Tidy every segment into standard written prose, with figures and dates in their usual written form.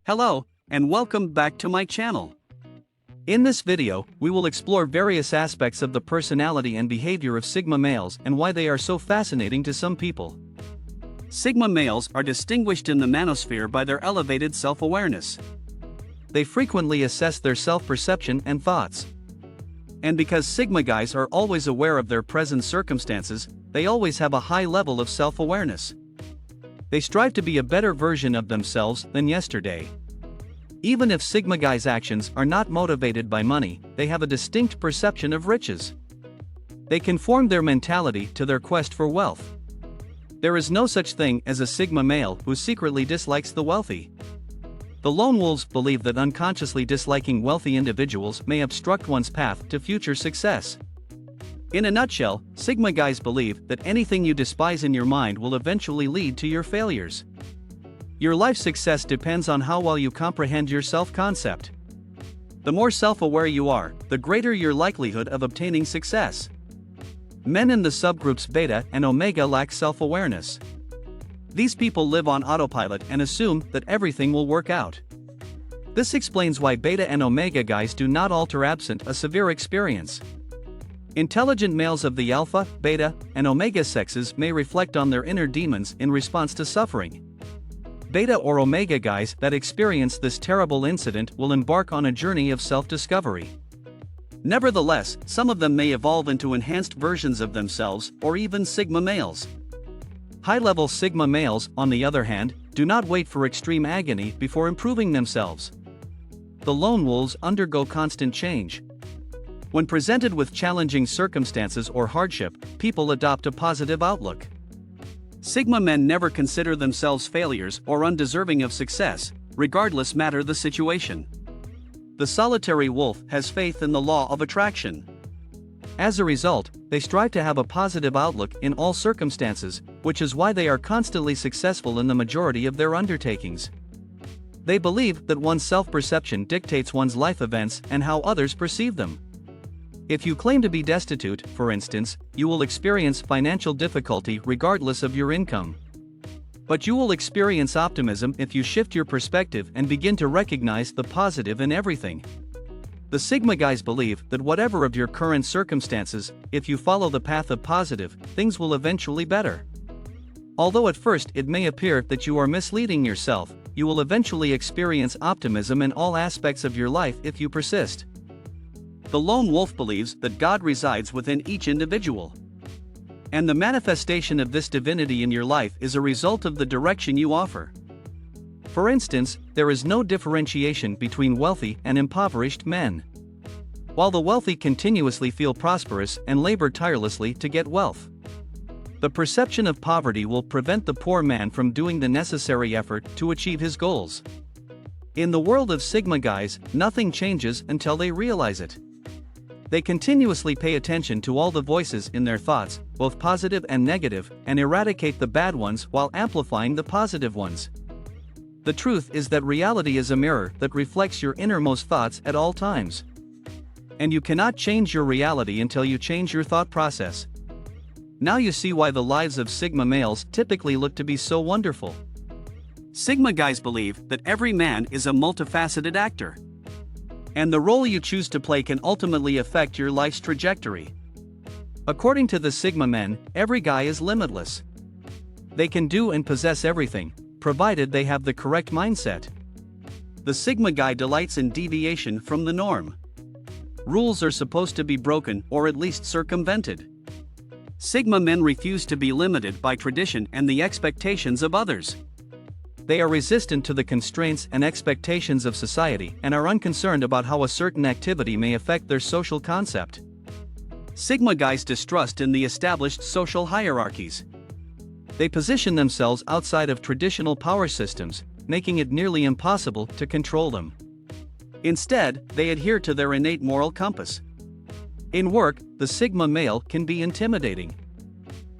Hello, and welcome back to my channel. In this video, we will explore various aspects of the personality and behavior of Sigma males and why they are so fascinating to some people. Sigma males are distinguished in the manosphere by their elevated self-awareness. They frequently assess their self-perception and thoughts. And because Sigma guys are always aware of their present circumstances, they always have a high level of self-awareness. They strive to be a better version of themselves than yesterday. Even if Sigma guys' actions are not motivated by money, they have a distinct perception of riches. They conform their mentality to their quest for wealth. There is no such thing as a Sigma male who secretly dislikes the wealthy. The lone wolves believe that unconsciously disliking wealthy individuals may obstruct one's path to future success. In a nutshell, Sigma guys believe that anything you despise in your mind will eventually lead to your failures. Your life success depends on how well you comprehend your self-concept. The more self-aware you are, the greater your likelihood of obtaining success. Men in the subgroups Beta and Omega lack self-awareness. These people live on autopilot and assume that everything will work out. This explains why Beta and Omega guys do not alter absent a severe experience. Intelligent males of the Alpha, Beta, and Omega sexes may reflect on their inner demons in response to suffering. Beta or Omega guys that experience this terrible incident will embark on a journey of self-discovery. Nevertheless, some of them may evolve into enhanced versions of themselves or even Sigma males. High-level Sigma males, on the other hand, do not wait for extreme agony before improving themselves. The lone wolves undergo constant change. When presented with challenging circumstances or hardship, people adopt a positive outlook. Sigma men never consider themselves failures or undeserving of success, regardless matter the situation. The solitary wolf has faith in the law of attraction. As a result, they strive to have a positive outlook in all circumstances, which is why they are constantly successful in the majority of their undertakings. They believe that one's self-perception dictates one's life events and how others perceive them. If you claim to be destitute, for instance, you will experience financial difficulty regardless of your income. But you will experience optimism if you shift your perspective and begin to recognize the positive in everything. The Sigma guys believe that whatever of your current circumstances, if you follow the path of positive, things will eventually better. Although at first it may appear that you are misleading yourself, you will eventually experience optimism in all aspects of your life if you persist. The lone wolf believes that God resides within each individual. And the manifestation of this divinity in your life is a result of the direction you offer. For instance, there is no differentiation between wealthy and impoverished men. While the wealthy continuously feel prosperous and labor tirelessly to get wealth, the perception of poverty will prevent the poor man from doing the necessary effort to achieve his goals. In the world of Sigma guys, nothing changes until they realize it. They continuously pay attention to all the voices in their thoughts, both positive and negative, and eradicate the bad ones while amplifying the positive ones. The truth is that reality is a mirror that reflects your innermost thoughts at all times. And you cannot change your reality until you change your thought process. Now you see why the lives of Sigma males typically look to be so wonderful. Sigma guys believe that every man is a multifaceted actor. And the role you choose to play can ultimately affect your life's trajectory. According to the Sigma men, every guy is limitless. They can do and possess everything, provided they have the correct mindset. The Sigma guy delights in deviation from the norm. Rules are supposed to be broken or at least circumvented. Sigma men refuse to be limited by tradition and the expectations of others. They are resistant to the constraints and expectations of society and are unconcerned about how a certain activity may affect their social concept. Sigma guys distrust in the established social hierarchies. They position themselves outside of traditional power systems, making it nearly impossible to control them. Instead, they adhere to their innate moral compass. In work, the Sigma male can be intimidating.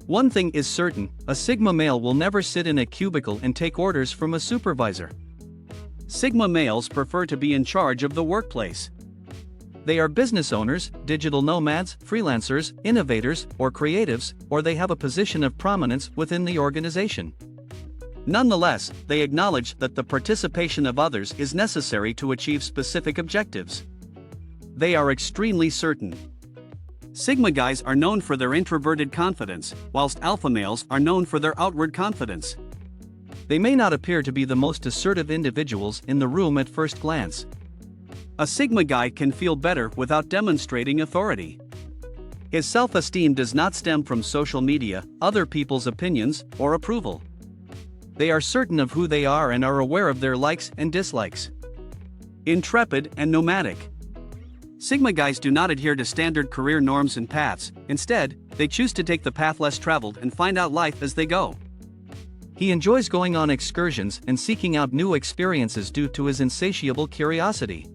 One thing is certain, a Sigma male will never sit in a cubicle and take orders from a supervisor. Sigma males prefer to be in charge of the workplace. They are business owners, digital nomads, freelancers, innovators, or creatives, or they have a position of prominence within the organization. Nonetheless, they acknowledge that the participation of others is necessary to achieve specific objectives. They are extremely certain. Sigma guys are known for their introverted confidence, whilst alpha males are known for their outward confidence. They may not appear to be the most assertive individuals in the room at first glance. A Sigma guy can feel better without demonstrating authority. His self-esteem does not stem from social media, other people's opinions, or approval. They are certain of who they are and are aware of their likes and dislikes. Intrepid and nomadic. Sigma guys do not adhere to standard career norms and paths. Instead, they choose to take the path less traveled and find out life as they go. He enjoys going on excursions and seeking out new experiences due to his insatiable curiosity.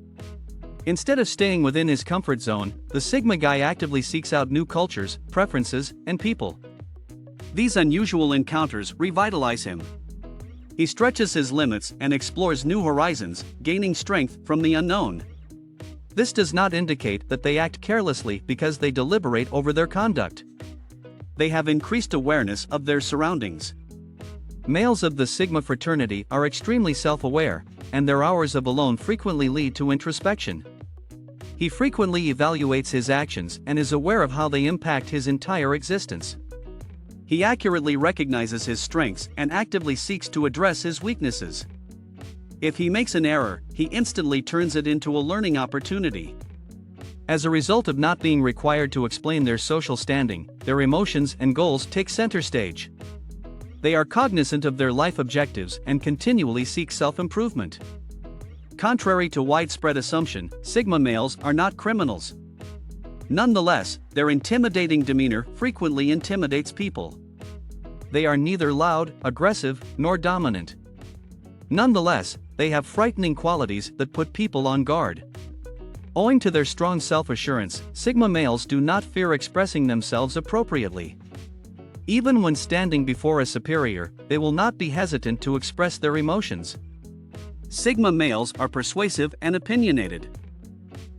Instead of staying within his comfort zone, the Sigma guy actively seeks out new cultures, preferences, and people. These unusual encounters revitalize him. He stretches his limits and explores new horizons, gaining strength from the unknown. This does not indicate that they act carelessly because they deliberate over their conduct. They have increased awareness of their surroundings. Males of the Sigma fraternity are extremely self-aware, and their hours of alone frequently lead to introspection. He frequently evaluates his actions and is aware of how they impact his entire existence. He accurately recognizes his strengths and actively seeks to address his weaknesses. If he makes an error, he instantly turns it into a learning opportunity. As a result of not being required to explain their social standing, their emotions and goals take center stage. They are cognizant of their life objectives and continually seek self-improvement. Contrary to widespread assumption, Sigma males are not criminals. Nonetheless, their intimidating demeanor frequently intimidates people. They are neither loud, aggressive, nor dominant. Nonetheless, they have frightening qualities that put people on guard. Owing to their strong self-assurance, Sigma males do not fear expressing themselves appropriately. Even when standing before a superior, they will not be hesitant to express their emotions. Sigma males are persuasive and opinionated.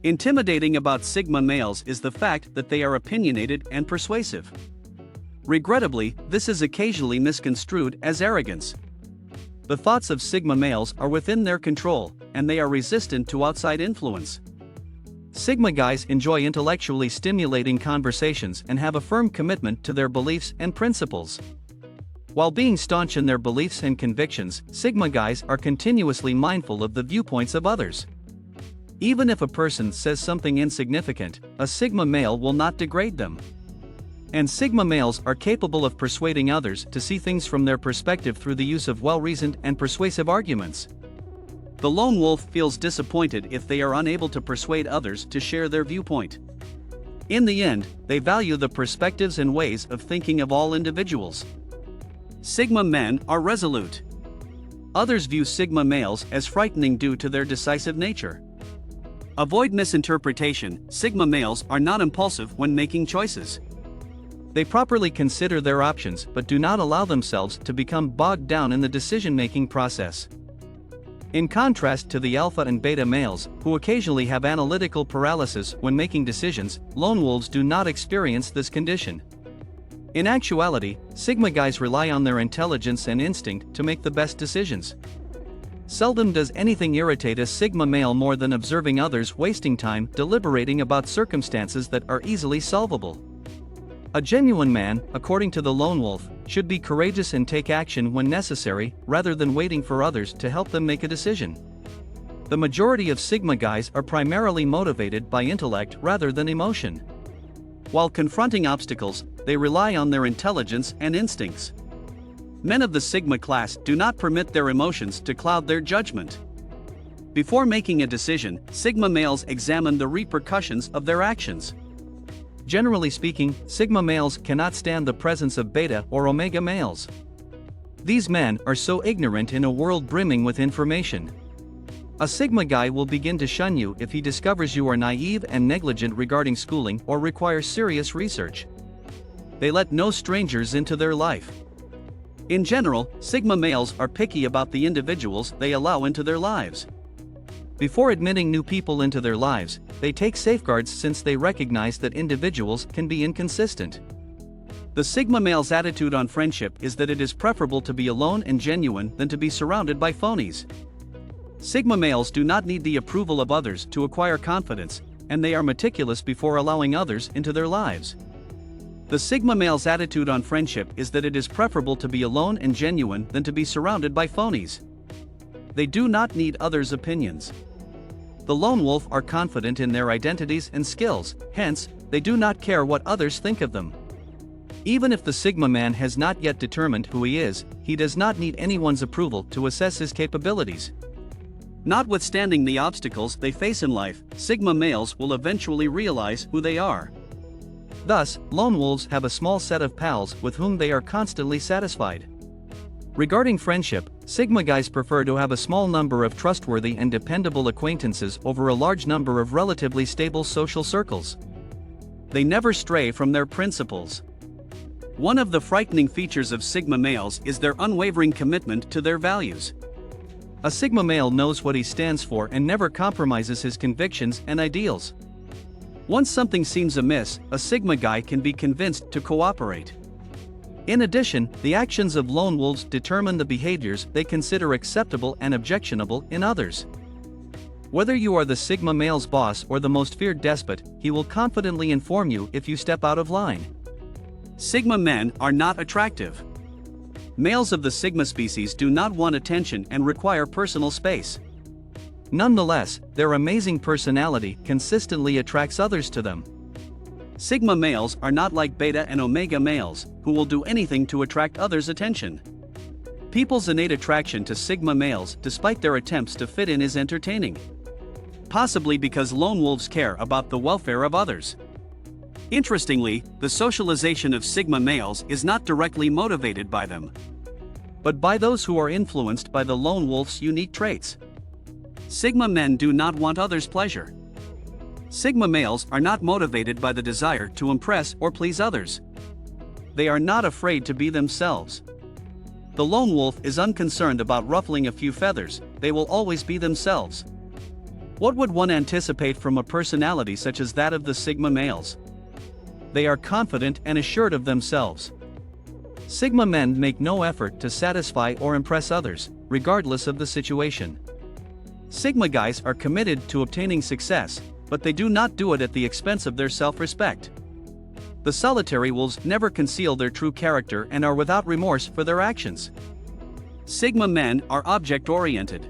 Intimidating about Sigma males is the fact that they are opinionated and persuasive. Regrettably, this is occasionally misconstrued as arrogance. The thoughts of Sigma males are within their control, and they are resistant to outside influence. Sigma guys enjoy intellectually stimulating conversations and have a firm commitment to their beliefs and principles. While being staunch in their beliefs and convictions, Sigma guys are continuously mindful of the viewpoints of others. Even if a person says something insignificant, a Sigma male will not degrade them. And Sigma males are capable of persuading others to see things from their perspective through the use of well-reasoned and persuasive arguments. The lone wolf feels disappointed if they are unable to persuade others to share their viewpoint. In the end, they value the perspectives and ways of thinking of all individuals. Sigma men are resolute. Others view Sigma males as frightening due to their decisive nature. Avoid misinterpretation, Sigma males are not impulsive when making choices. They properly consider their options but do not allow themselves to become bogged down in the decision-making process. In contrast to the alpha and beta males, who occasionally have analytical paralysis when making decisions, lone wolves do not experience this condition. In actuality, Sigma guys rely on their intelligence and instinct to make the best decisions. Seldom does anything irritate a Sigma male more than observing others wasting time deliberating about circumstances that are easily solvable. A genuine man, according to the lone wolf, should be courageous and take action when necessary, rather than waiting for others to help them make a decision. The majority of Sigma guys are primarily motivated by intellect rather than emotion. While confronting obstacles, they rely on their intelligence and instincts. Men of the Sigma class do not permit their emotions to cloud their judgment. Before making a decision, Sigma males examine the repercussions of their actions. Generally speaking, Sigma males cannot stand the presence of beta or omega males. These men are so ignorant in a world brimming with information. A Sigma guy will begin to shun you if he discovers you are naive and negligent regarding schooling or require serious research. They let no strangers into their life. In general, Sigma males are picky about the individuals they allow into their lives. Before admitting new people into their lives, they take safeguards since they recognize that individuals can be inconsistent. The Sigma male's attitude on friendship is that it is preferable to be alone and genuine than to be surrounded by phonies. Sigma males do not need the approval of others to acquire confidence, and they are meticulous before allowing others into their lives. The Sigma male's attitude on friendship is that it is preferable to be alone and genuine than to be surrounded by phonies. They do not need others' opinions. The lone wolf are confident in their identities and skills, hence, they do not care what others think of them. Even if the Sigma man has not yet determined who he is, he does not need anyone's approval to assess his capabilities. Notwithstanding the obstacles they face in life, Sigma males will eventually realize who they are. Thus, lone wolves have a small set of pals with whom they are constantly satisfied. Regarding friendship, Sigma guys prefer to have a small number of trustworthy and dependable acquaintances over a large number of relatively stable social circles. They never stray from their principles. One of the frightening features of Sigma males is their unwavering commitment to their values. A Sigma male knows what he stands for and never compromises his convictions and ideals. Once something seems amiss, a Sigma guy can be convinced to cooperate. In addition, the actions of lone wolves determine the behaviors they consider acceptable and objectionable in others. Whether you are the Sigma male's boss or the most feared despot, he will confidently inform you if you step out of line. Sigma men are not attractive. Males of the Sigma species do not want attention and require personal space. Nonetheless, their amazing personality consistently attracts others to them. Sigma males are not like Beta and Omega males, who will do anything to attract others' attention. People's innate attraction to Sigma males, despite their attempts to fit in, is entertaining. Possibly because lone wolves care about the welfare of others. Interestingly, the socialization of Sigma males is not directly motivated by them, but by those who are influenced by the lone wolf's unique traits. Sigma men do not want others' pleasure. Sigma males are not motivated by the desire to impress or please others. They are not afraid to be themselves. The lone wolf is unconcerned about ruffling a few feathers, they will always be themselves. What would one anticipate from a personality such as that of the Sigma males? They are confident and assured of themselves. Sigma men make no effort to satisfy or impress others, regardless of the situation. Sigma guys are committed to obtaining success, but they do not do it at the expense of their self-respect. The solitary wolves never conceal their true character and are without remorse for their actions. Sigma men are object-oriented.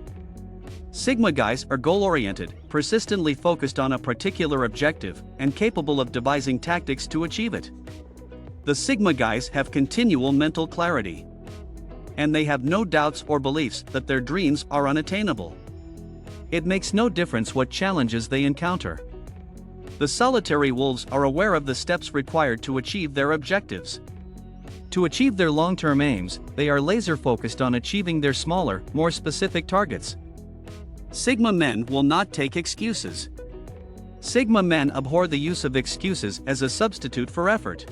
Sigma guys are goal-oriented, persistently focused on a particular objective, and capable of devising tactics to achieve it. The Sigma guys have continual mental clarity. And they have no doubts or beliefs that their dreams are unattainable. It makes no difference what challenges they encounter. The solitary wolves are aware of the steps required to achieve their objectives. To achieve their long-term aims, they are laser-focused on achieving their smaller, more specific targets. Sigma men will not take excuses. Sigma men abhor the use of excuses as a substitute for effort.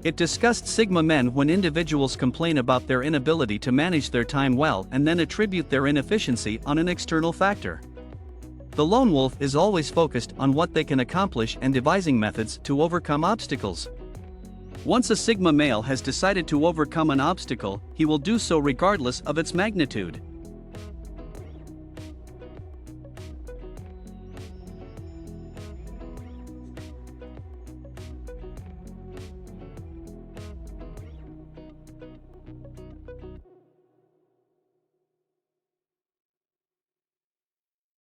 It disgusts Sigma men when individuals complain about their inability to manage their time well and then attribute their inefficiency on an external factor. The lone wolf is always focused on what they can accomplish and devising methods to overcome obstacles. Once a Sigma male has decided to overcome an obstacle, he will do so regardless of its magnitude.